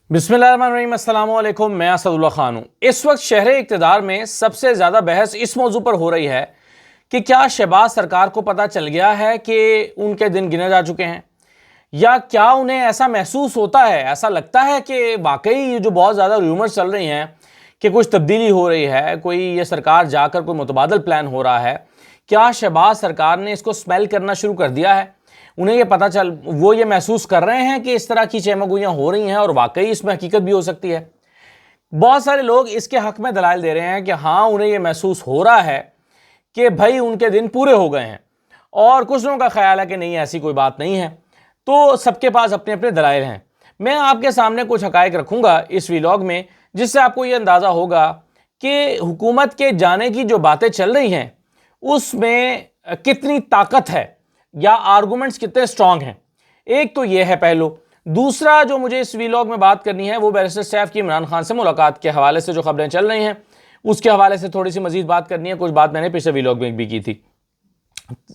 बिस्मिल्लाहिर्रहमानिर्रहीम, अस्सलाम वालेकुम। मैं असदुल्ला खान हूँ। इस वक्त शहर इक़्तिदार में सबसे ज़्यादा बहस इस मौजू पर हो रही है कि क्या शहबाज सरकार को पता चल गया है कि उनके दिन गिने जा चुके हैं, या क्या उन्हें ऐसा महसूस होता है, ऐसा लगता है कि वाकई ये जो बहुत ज़्यादा र्यूमर्स चल रही हैं कि कुछ तब्दीली हो रही है, कोई ये सरकार जाकर कोई मुतबादल प्लान हो रहा है। क्या शहबाज सरकार ने इसको स्मेल करना शुरू कर दिया है? उन्हें ये पता चल, वो ये महसूस कर रहे हैं कि इस तरह की चहमगोइयाँ हो रही हैं और वाकई इसमें हकीकत भी हो सकती है। बहुत सारे लोग इसके हक में दलाइल दे रहे हैं कि हाँ, उन्हें ये महसूस हो रहा है कि भाई उनके दिन पूरे हो गए हैं, और कुछ लोगों का ख्याल है कि नहीं, ऐसी कोई बात नहीं है। तो सबके पास अपने अपने दलाइल हैं। मैं आपके सामने कुछ हकायक रखूँगा इस व्लॉग में, जिससे आपको ये अंदाज़ा होगा कि हुकूमत के जाने की जो बातें चल रही हैं उसमें कितनी ताकत है या आर्गूमेंट्स कितने स्ट्रांग हैं। एक तो ये है पहलू। दूसरा जो मुझे इस व्लॉग में बात करनी है वो बैरिस्टर सैफ की इमरान खान से मुलाकात के हवाले से जो खबरें चल रही हैं उसके हवाले से थोड़ी सी मजीद बात करनी है। कुछ बात मैंने पिछले व्लॉग में भी की थी,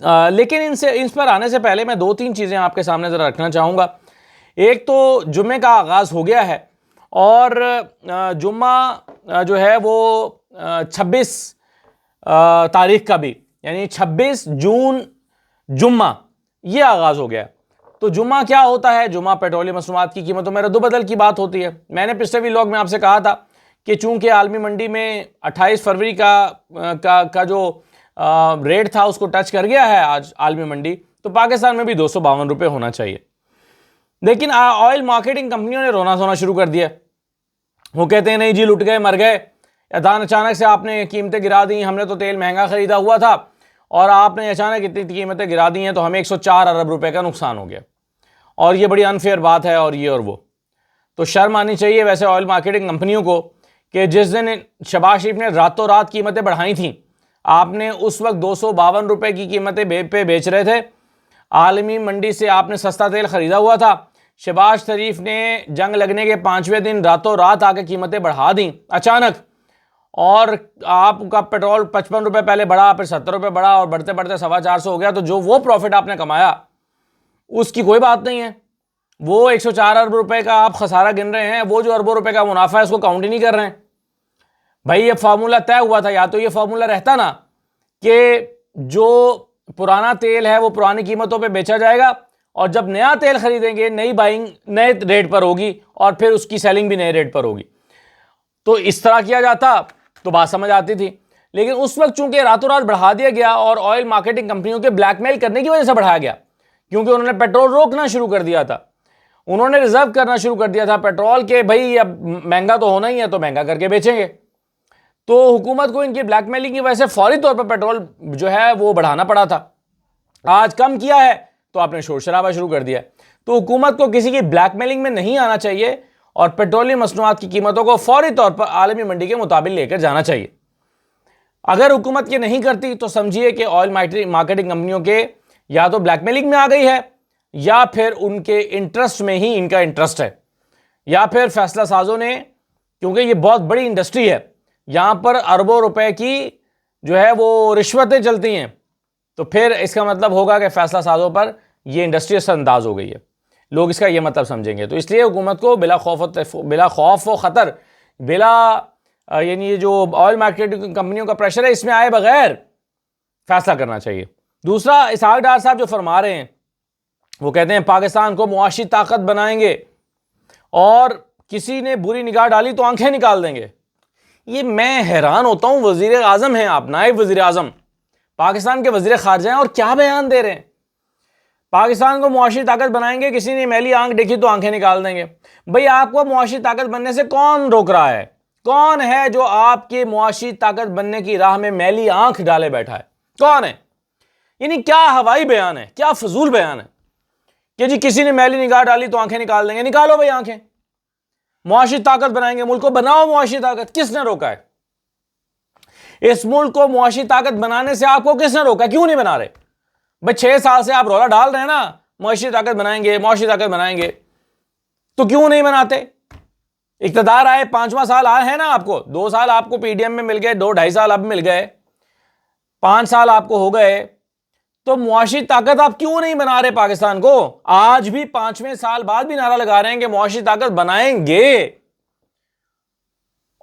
लेकिन इस पर आने से पहले मैं दो तीन चीज़ें आपके सामने ज़रा रखना चाहूँगा। एक तो जुम्मे का आगाज़ हो गया है और जुम्मा जो है वो 26 तारीख का भी, यानी 26 जून जुम्मा, ये आगाज़ हो गया। तो जुम्मा क्या होता है? जुम्मा पेट्रोलियम मसनूआत की कीमतों में रद्दबदल की बात होती है। मैंने पिछले व्लॉग में आपसे कहा था कि चूंकि आलमी मंडी में 28 फरवरी का जो रेट था उसको टच कर गया है आज आलमी मंडी, तो पाकिस्तान में भी 252 रुपये होना चाहिए। लेकिन ऑयल मार्केटिंग कंपनियों ने रोना धोना शुरू कर दिया। वो कहते हैं नहीं जी, लुट गए, मर गए, अचानक से आपने कीमतें गिरा दी। हमने तो तेल महंगा ख़रीदा हुआ था और आपने अचानक इतनी कीमतें गिरा दी हैं, तो हमें 104 अरब रुपए का नुकसान हो गया, और ये बड़ी अनफेयर बात है, और ये और वो। तो शर्म आनी चाहिए वैसे ऑयल मार्केटिंग कंपनियों को कि जिस दिन शहबाज शरीफ ने रातों रात कीमतें बढ़ाई थीं, आपने उस वक्त 252 रुपये की कीमतें पे बेच रहे थे। आलमी मंडी से आपने सस्ता तेल ख़रीदा हुआ था। शहबाज शरीफ ने जंग लगने के 5वें दिन रातों रात आके कीमतें बढ़ा दी अचानक, और आपका पेट्रोल 55 रुपये पहले बढ़ा, फिर 70 रुपये बढ़ा, और बढ़ते बढ़ते 450 हो गया। तो जो वो प्रॉफिट आपने कमाया उसकी कोई बात नहीं है। वो 104 अरब रुपए का आप खसारा गिन रहे हैं, वो जो अरबों रुपए का मुनाफा है उसको काउंट ही नहीं कर रहे हैं। भाई ये फार्मूला तय हुआ था, या तो ये फार्मूला रहता ना कि जो पुराना तेल है वो पुरानी कीमतों पे बेचा जाएगा, और जब नया तेल खरीदेंगे नई बाइंग नए रेट पर होगी, और फिर उसकी सेलिंग भी नए रेट पर होगी। तो इस तरह किया जाता तो बात समझ आती थी। लेकिन उस वक्त चूंकि रातों रात बढ़ा दिया गया, और ऑयल मार्केटिंग कंपनियों के ब्लैकमेल करने की वजह से बढ़ाया गया, क्योंकि उन्होंने पेट्रोल रोकना शुरू कर दिया था, उन्होंने रिजर्व करना शुरू कर दिया था पेट्रोल के, भाई अब महंगा तो होना ही है तो महंगा करके बेचेंगे। तो हुकूमत को इनकी ब्लैकमेलिंग की वजह से फौरी तौर पर पेट्रोल जो है वो बढ़ाना पड़ा था। आज कम किया है तो आपने शोर शराबा शुरू कर दिया। तो हुकूमत को किसी की ब्लैकमेलिंग में नहीं आना चाहिए, और पेट्रोलियम मसनूआत की कीमतों को फौरी तौर पर आलमी मंडी के मुताबिक लेकर जाना चाहिए। अगर हुकूमत ये नहीं करती तो समझिए कि ऑयल मार्केटिंग कंपनियों के या तो ब्लैकमेलिंग में आ गई है, या फिर उनके इंटरेस्ट में ही इनका इंटरेस्ट है, या फिर फैसला साजों ने, क्योंकि ये बहुत बड़ी इंडस्ट्री है, यहां पर अरबों रुपए की जो है वो रिश्वतें चलती हैं, तो फिर इसका मतलब होगा कि फैसला साजों पर यह इंडस्ट्री असरअंदाज हो गई है। लोग इसका यह मतलब समझेंगे। तो इसलिए हुकूमत को बिला खौफ व ख़तर, यानी ये जो ऑयल मार्केटिंग कंपनियों का प्रेशर है, इसमें आए बगैर फैसला करना चाहिए। दूसरा, इसहाक डार साहब जो फरमा रहे हैं, वो कहते हैं पाकिस्तान को मुआशी ताकत बनाएंगे, और किसी ने बुरी निगाह डाली तो आंखें निकाल देंगे। ये मैं हैरान होता हूं, वजीर आजम हैं आप, नायब वजीर आजम, पाकिस्तान के वजीर खारजा हैं, और क्या बयान दे रहे हैं। पाकिस्तान को मुआशी ताकत बनाएंगे, किसी ने मैली आंख देखी तो आंखें निकाल देंगे। भाई आपको मुआशी ताकत बनने से कौन रोक रहा है? कौन है जो आपके मुआशी ताकत बनने की राह में मैली आंख डाले बैठा है? कौन है? यानी क्या हवाई बयान है, क्या फजूल बयान है कि जी किसी ने मैली निगाह डाली तो आंखें निकाल देंगे। निकालो भाई आंखें, मुआशी ताकत बनाएंगे, मुल्क को बनाओ मुआशी ताकत। किसने रोका है? इस मुल्क को मुआशी ताकत बनाने से आपको किसने रोका? क्यों नहीं बना रहे? भाई 6 साल से आप रौला डाल रहे हैं ना, मुआशी ताकत बनाएंगे, मुआशी ताकत बनाएंगे, तो क्यों नहीं बनाते? इक़्तिदार आए, 5वां साल आए हैं ना आपको, 2 साल आपको पीडीएम में मिल गए, 2-2.5 साल अब मिल गए, 5 साल आपको हो गए। तो मुआशी ताकत आप क्यों नहीं बना रहे पाकिस्तान को? आज भी 5वें साल बाद भी नारा लगा रहे हैं कि मुआशी ताकत बनाएंगे,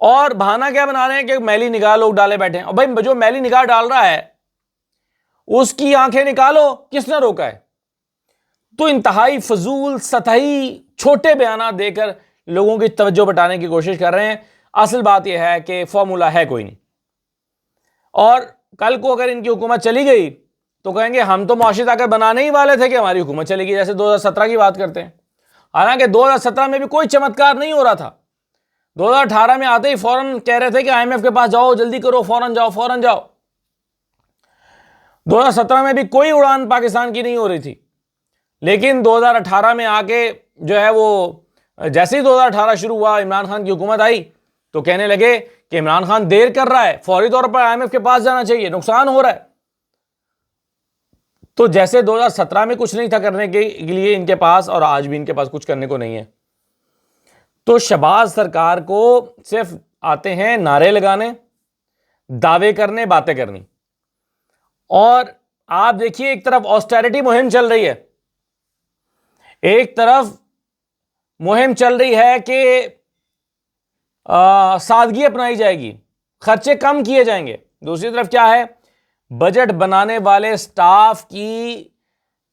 और बहाना क्या बना रहे हैं कि मैली निगाह लोग डाले बैठे हैं। और भाई जो मैली निगाह डाल रहा है उसकी आंखें निकालो, किसने रोका है? तो इंतहाई फजूल सतही छोटे बयान देकर लोगों की तवज्जो बटाने की कोशिश कर रहे हैं। असल बात यह है कि फॉर्मूला है कोई नहीं, और कल को अगर इनकी हुकूमत चली गई तो कहेंगे हम तो मुआशी ताकत बनाने ही वाले थे कि हमारी हुकूमत चलेगी, जैसे 2017 की बात करते हैं। हालांकि 2017 में भी कोई चमत्कार नहीं हो रहा था। 2018 में आते ही फौरन कह रहे थे कि IMF के पास जाओ, जल्दी करो, फौरन जाओ फौरन जाओ। 2017 में भी कोई उड़ान पाकिस्तान की नहीं हो रही थी, लेकिन 2018 में आके जो है वो, जैसे ही 2018 शुरू हुआ, इमरान खान की हुकूमत आई, तो कहने लगे कि इमरान खान देर कर रहा है, फौरी तौर पर IMF के पास जाना चाहिए, नुकसान हो रहा है। तो जैसे 2017 में कुछ नहीं था करने के लिए इनके पास, और आज भी इनके पास कुछ करने को नहीं है। तो शहबाज सरकार को सिर्फ आते हैं नारे लगाने, दावे करने, बातें करनी। और आप देखिए, एक तरफ ऑस्टेरिटी मुहिम चल रही है, एक तरफ मुहिम चल रही है कि सादगी अपनाई जाएगी, खर्चे कम किए जाएंगे। दूसरी तरफ क्या है? बजट बनाने वाले स्टाफ की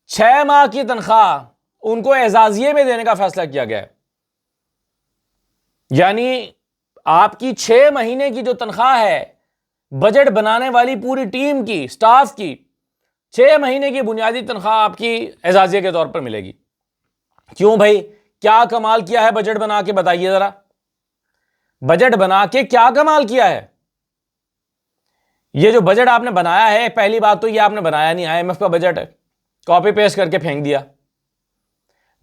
6 माह की तनख्वाह उनको एजाजिये में देने का फैसला किया गया है। यानी आपकी 6 महीने की जो तनख्वाह है बजट बनाने वाली पूरी टीम की, स्टाफ की, 6 महीने की बुनियादी तनख्वाह आपकी एजाजिये के तौर पर मिलेगी। क्यों भाई, क्या कमाल किया है बजट बना के? बताइए जरा, बजट बना के क्या कमाल किया है? ये जो बजट आपने बनाया है, पहली बात तो ये आपने बनाया नहीं, IMF का बजट है, कॉपी पेस्ट करके फेंक दिया।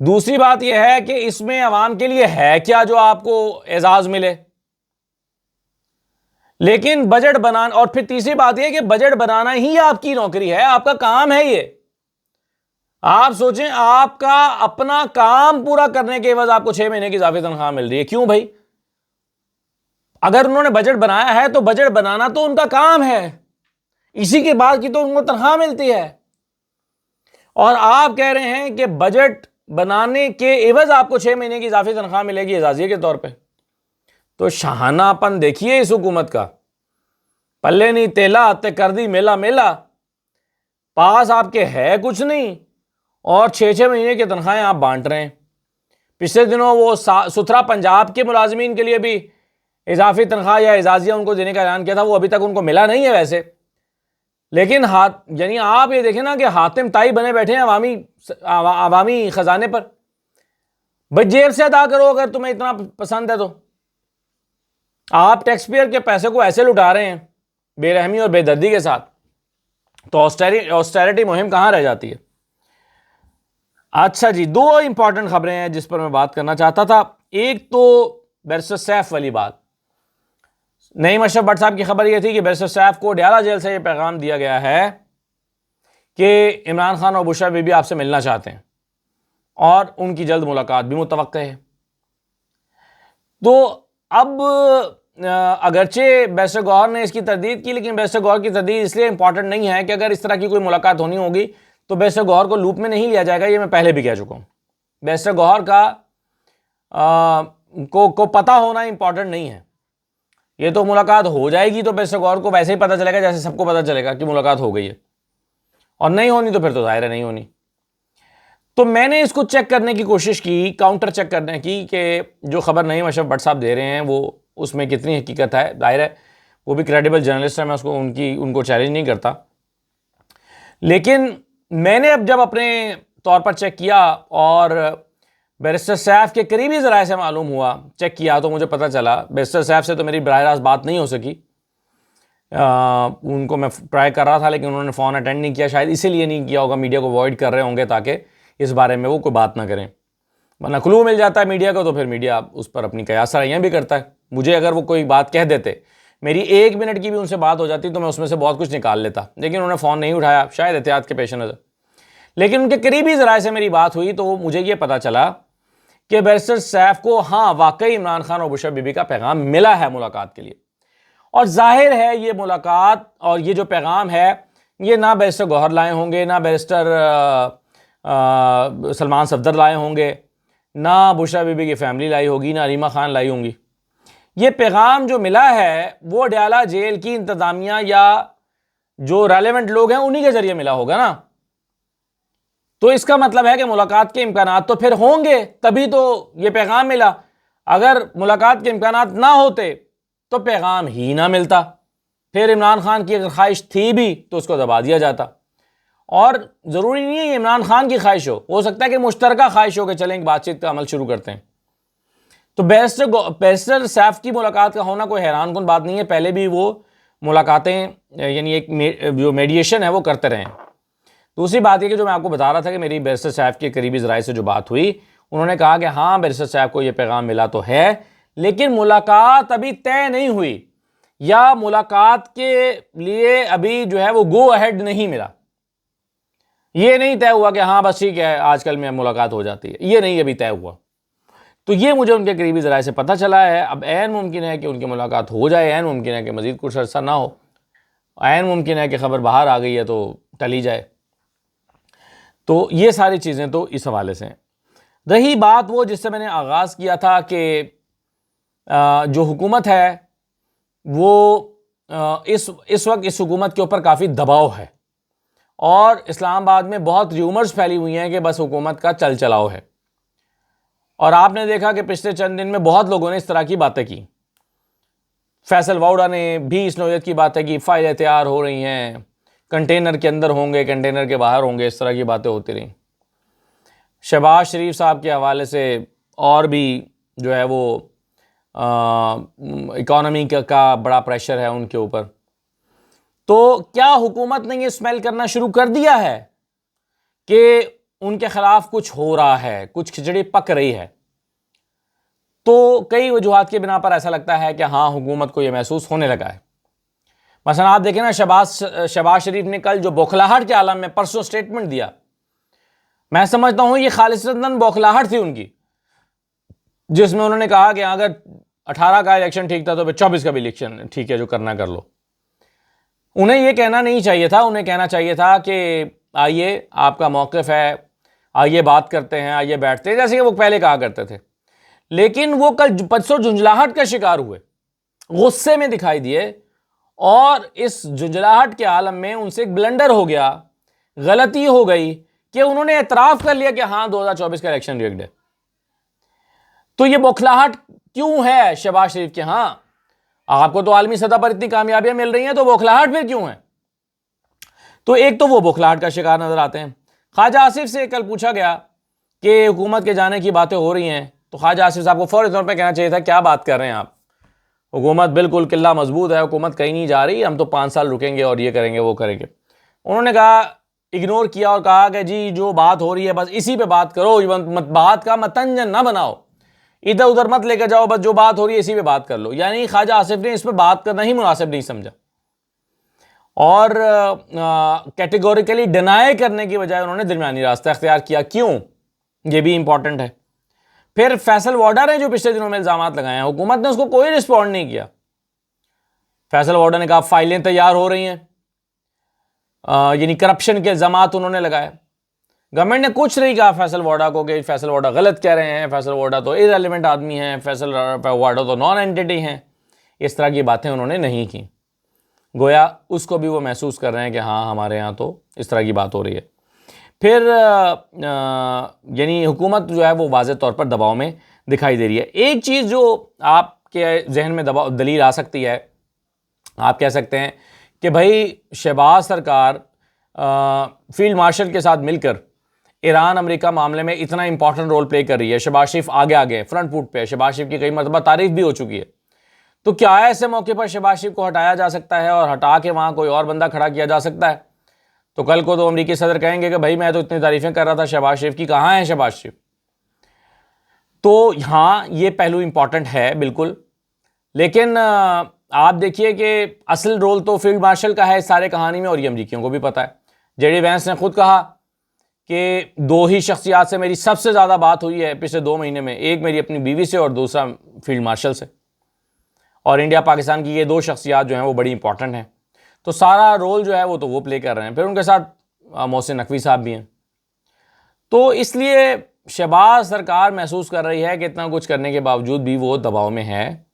दूसरी बात यह है कि इसमें अवाम के लिए है क्या जो आपको एजाज मिले? लेकिन बजट बनाना, और फिर तीसरी बात यह कि बजट बनाना ही आपकी नौकरी है, आपका काम है ये। आप सोचें, आपका अपना काम पूरा करने के एवज आपको 6 महीने की इजाफी तनख्वाह मिल रही है। क्यों भाई? अगर उन्होंने बजट बनाया है तो बजट बनाना तो उनका काम है, इसी के बाद की तो उनको तनख्वाह मिलती है। और आप कह रहे हैं कि बजट बनाने के एवज आपको 6 महीने की इजाफी तनख्वाह मिलेगी एजाजिये के तौर पे। तो शाहानापन देखिए इस हुकूमत का, पल्ले नहीं तेला ते कर दी मेला मेला, पास आपके है कुछ नहीं और 6-6 महीने की तनख्वाहें आप बांट रहे हैं। पिछले दिनों वो सुथरा पंजाब के मुलाजमीन के लिए भी इजाफी तनख्वाह या एजाजिया उनको देने का ऐलान किया था, वो अभी तक उनको मिला नहीं है वैसे। लेकिन यानी आप ये देखें ना कि हातिम ताई बने बैठे हैं अवामी खजाने पर। भाई जेब से अदा करो अगर तुम्हें इतना पसंद है तो। आप टैक्स पेयर के पैसे को ऐसे लुटा रहे हैं बेरहमी और बेदर्दी के साथ, तो ऑस्टेरिटी मुहिम कहां रह जाती है? अच्छा जी, 2 इंपॉर्टेंट खबरें हैं जिस पर मैं बात करना चाहता था। एक तो बैरिस्टर सैफ वाली बात। नईम अशरफ भट्ट साहब की खबर यह थी कि बैरिस्टर सैफ को डयारा जेल से यह पैगाम दिया गया है कि इमरान खान और बुशरा बीबी आपसे मिलना चाहते हैं और उनकी जल्द मुलाकात भी मुतवक्के है। तो अब अगरचे बैरिस्टर गौहर ने इसकी तरदीद की, लेकिन बैरिस्टर गौहर की तरदीद इसलिए इंपॉर्टेंट नहीं है कि अगर इस तरह की कोई मुलाकात होनी होगी तो बैरिस्टर गौहर को लूप में नहीं लिया जाएगा। ये मैं पहले भी कह चुका हूँ। बैरिस्टर गौहर का को पता होना इंपॉर्टेंट नहीं है। ये तो मुलाकात हो जाएगी तो बैरिस्टर गौहर को वैसे ही पता चलेगा जैसे सबको पता चलेगा कि मुलाकात हो गई है, और नहीं होनी तो फिर तो जाहिर है नहीं होनी। तो मैंने इसको चेक करने की कोशिश की, काउंटर चेक करने की कि जो खबर नईम अशरफ भट्ट साहब दे रहे हैं वो उसमें कितनी हकीकत है। जाहिर है वो भी क्रेडिबल जर्नलिस्ट है, मैं उनको चैलेंज नहीं करता। लेकिन मैंने अब जब अपने तौर पर चेक किया और बैरिस्टर सैफ के करीबी ज़राए से मालूम हुआ, चेक किया, तो मुझे पता चला, बैरिस्टर सैफ से तो मेरी बराह रास्त बात नहीं हो सकी। उनको मैं ट्राई कर रहा था लेकिन उन्होंने फ़ोन अटेंड नहीं किया, शायद इसीलिए नहीं किया होगा, मीडिया को अवॉइड कर रहे होंगे ताकि इस बारे में वो कोई बात ना करें। वरना क्लू मिल जाता है मीडिया को तो फिर मीडिया उस पर अपनी कयासराइयाँ भी करता है। मुझे अगर वो कोई बात कह देते, मेरी 1 मिनट की भी उनसे बात हो जाती तो मैं उसमें से बहुत कुछ निकाल लेता, लेकिन उन्होंने फ़ोन नहीं उठाया, शायद एहतियात के पेश नज़र। लेकिन उनके करीबी ज़राए से मेरी बात हुई तो मुझे ये पता चला कि बैरिस्टर सैफ को हाँ वाकई इमरान खान और बुशरा बीबी का पैगाम मिला है मुलाकात के लिए। और जाहिर है ये मुलाकात और ये जो पैगाम है ये ना बैरिस्टर गौहर लाए होंगे, ना बैरिस्टर सलमान सफदर लाए होंगे, ना बुशरा बीबी की फैमिली लाई होगी, ना रीमा खान लाई होंगी। ये पैगाम जो मिला है वो डयाला जेल की इंतज़ामिया या जो रेलेवेंट लोग हैं उन्हीं के जरिए मिला होगा ना। तो इसका मतलब है कि मुलाकात के इम्कानात तो फिर होंगे, तभी तो ये पैगाम मिला। अगर मुलाकात के इम्कानात ना होते तो पैगाम ही ना मिलता। फिर इमरान खान की अगर ख्वाहिश थी भी तो उसको दबा दिया जाता। और ज़रूरी नहीं है इमरान खान की ख्वाहिश हो सकता है कि मुश्तरका ख्वाहिश हो कि चलें बातचीत का अमल शुरू करते हैं। तो बैरिस्टर सैफ की मुलाकात का होना कोई हैरान कुन बात नहीं है, पहले भी वो मुलाकातें यानी एक जो मीडिएशन है वो करते रहे। दूसरी बात यह कि जो मैं आपको बता रहा था कि मेरी बैरिस्टर सैफ के करीबी ज़राए से जो बात हुई, उन्होंने कहा कि हाँ बैरिस्टर सैफ को ये पैगाम मिला तो है, लेकिन मुलाकात अभी तय नहीं हुई या मुलाकात के लिए अभी जो है वो गो अहेड नहीं मिला। ये नहीं तय हुआ कि हाँ बस ठीक है आजकल में मुलाकात हो जाती है, ये नहीं अभी तय हुआ। तो ये मुझे उनके करीबी ज़राए से पता चला है। अब ऐन मुमकिन है कि उनकी मुलाकात हो जाए, ऐन मुमकिन है कि मज़ीद कुछ अर्सा ना हो, ऐन मुमकिन है कि ख़बर बाहर आ गई है तो टली जाए। तो ये सारी चीज़ें तो इस हवाले से हैं। रही बात वो जिससे मैंने आगाज़ किया था कि जो हुकूमत है वो इस वक्त इस हुकूमत के ऊपर काफ़ी दबाव है और इस्लामाबाद में बहुत र्यूमर्स फैली हुई हैं कि बस हुकूमत का चल चलाओ है। और आपने देखा कि पिछले चंद दिन में बहुत लोगों ने इस तरह की बातें की। फैसल वाउडा ने भी इस नौयत की बातें की, फाइलें तैयार हो रही हैं, कंटेनर के अंदर होंगे, कंटेनर के बाहर होंगे, इस तरह की बातें होती रहीं। शहबाज शरीफ साहब के हवाले से और भी जो है वो इकॉनमी का बड़ा प्रेशर है उनके ऊपर। तो क्या हुकूमत ने ये स्मेल करना शुरू कर दिया है कि उनके खिलाफ कुछ हो रहा है, कुछ खिचड़ी पक रही है? तो कई वजूहात की बिना पर ऐसा लगता है कि हाँ हुकूमत को यह महसूस होने लगा है। मसलन आप देखें ना, शहबाज शरीफ ने कल जो बौखलाहट के आलम में परसों स्टेटमेंट दिया, मैं समझता हूं ये खालिसतन बौखलाहट थी उनकी, जिसमें उन्होंने कहा कि अगर 18 का इलेक्शन ठीक था तो फिर 24 का भी इलेक्शन ठीक है, जो करना कर लो। उन्हें यह कहना नहीं चाहिए था, उन्हें कहना चाहिए था कि आइए आपका मौक़िफ़ है, आइए बात करते हैं, आइए बैठते हैं, जैसे कि वो पहले कहा करते थे। लेकिन वो कल परसों झुंझलाहट का शिकार हुए, गुस्से में दिखाई दिए और इस झुंझलाहट के आलम में उनसे एक ब्लंडर हो गया, गलती हो गई कि उन्होंने एतराफ़ कर लिया कि हाँ 2024 का इलेक्शन रिग्ड है। तो ये बौखलाहट क्यों है शहबाज शरीफ के? हाँ आपको तो आलमी सतह पर इतनी कामयाबियां मिल रही हैं, तो बौखलाहट फिर क्यों है? तो एक तो वो बौखलाहट का शिकार नजर आते हैं। ख्वाजा आसिफ से कल पूछा गया कि हुकूमत के जाने की बातें हो रही हैं, तो ख्वाजा आसिफ साहब को फौरी तौर पर कहना चाहिए था क्या बात कर रहे हैं आप, हुकूमत बिल्कुल किला मजबूत है, हुकूमत कहीं नहीं जा रही, हम तो 5 साल रुकेंगे और ये करेंगे वो करेंगे। उन्होंने कहा, इग्नोर किया और कहा कि जी जो बात हो रही है बस इसी पे बात करो, बात का मतंजन ना बनाओ, इधर उधर मत लेकर जाओ, बस जो बात हो रही है इसी पे बात कर लो। यानी ख्वाजा आसिफ ने इस पर बात करना ही मुनासिब नहीं समझा और कैटेगोरिकली डिनाई करने की बजाय उन्होंने दरमियानी रास्ता अख्तियार किया। क्यों, ये भी इंपॉर्टेंट है। फिर फैसल वाडा ने जो पिछले दिनों में इल्जाम लगाए हैं, हुकूमत ने उसको कोई रिस्पॉन्ड नहीं किया। फैसल वाडा ने कहा फाइलें तैयार हो रही हैं, यानी करप्शन के इल्जाम उन्होंने लगाए। गवर्नमेंट ने कुछ नहीं कहा फैसल वाडा को कि फैसल वाडा गलत कह रहे हैं, फैसल वाडा तो इररेलेवेंट आदमी हैं, फैसल वाडा तो नॉन एंटिटी हैं। इस तरह की बातें उन्होंने नहीं की, गोया उसको भी वो महसूस कर रहे हैं कि हाँ हमारे यहाँ तो इस तरह की बात हो रही है। फिर यानी हुकूमत जो है वो वाज़ेह तौर पर दबाव में दिखाई दे रही है। एक चीज़ जो आपके जहन में दलील आ सकती है, आप कह सकते हैं कि भाई शहबाज सरकार फील्ड मार्शल के साथ मिलकर ईरान अमेरिका मामले में इतना इंपॉर्टेंट रोल प्ले कर रही है, शहबाज शरीफ आगे फ्रंट फुट पे, शहबाज शरीफ की कई मरतबा तारीफ भी हो चुकी है। तो क्या ऐसे मौके पर शहबाज शरीफ को हटाया जा सकता है और हटा के वहाँ कोई और बंदा खड़ा किया जा सकता है? तो कल को तो अमेरिकी सदर कहेंगे कि भाई मैं तो इतनी तारीफें कर रहा था शहबाज शरीफ की, कहाँ है शहबाज शरीफ? तो हाँ ये पहलू इंपॉर्टेंट है बिल्कुल, लेकिन आप देखिए कि असल रोल तो फील्ड मार्शल का है इस सारे कहानी में, और ये अमरीकियों को भी पता है। जेडी वैंस ने खुद कहा कि 2 ही शख्सियात से मेरी सबसे ज़्यादा बात हुई है पिछले 2 महीने में, एक मेरी अपनी बीवी से और दूसरा फील्ड मार्शल से, और इंडिया पाकिस्तान की ये 2 शख्सियात जो हैं वो बड़ी इंपॉर्टेंट हैं। तो सारा रोल जो है वो प्ले कर रहे हैं। फिर उनके साथ मोहसिन नकवी साहब भी हैं। तो इसलिए शहबाज सरकार महसूस कर रही है कि इतना कुछ करने के बावजूद भी वो दबाव में है।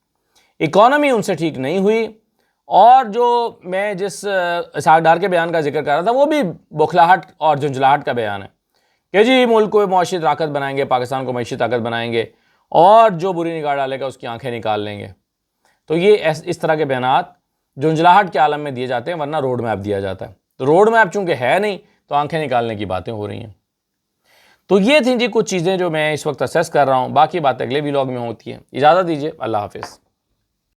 इकॉनमी उनसे ठीक नहीं हुई, और जो मैं जिस इसहाक डार के बयान का जिक्र कर रहा था वो भी बौखलाहट और झुंझलाहट का बयान है कि जी मुल्क को मुआशी ताकत बनाएंगे, पाकिस्तान को मुआशी ताकत बनाएंगे, और जो बुरी निगाह डालेगा उसकी आंखें निकाल लेंगे। तो ये इस तरह के बयानात झुंझलाहट के आलम में दिए जाते हैं, वरना रोड मैप दिया जाता है। तो रोड मैप चूंकि है नहीं, तो आंखें निकालने की बातें हो रही हैं। तो ये थी जी कुछ चीज़ें जो मैं इस वक्त असेस कर रहा हूँ। बाकी बातें अगले व्लॉग में होती हैं। इजाज़त दीजिए, अल्लाह हाफिज़।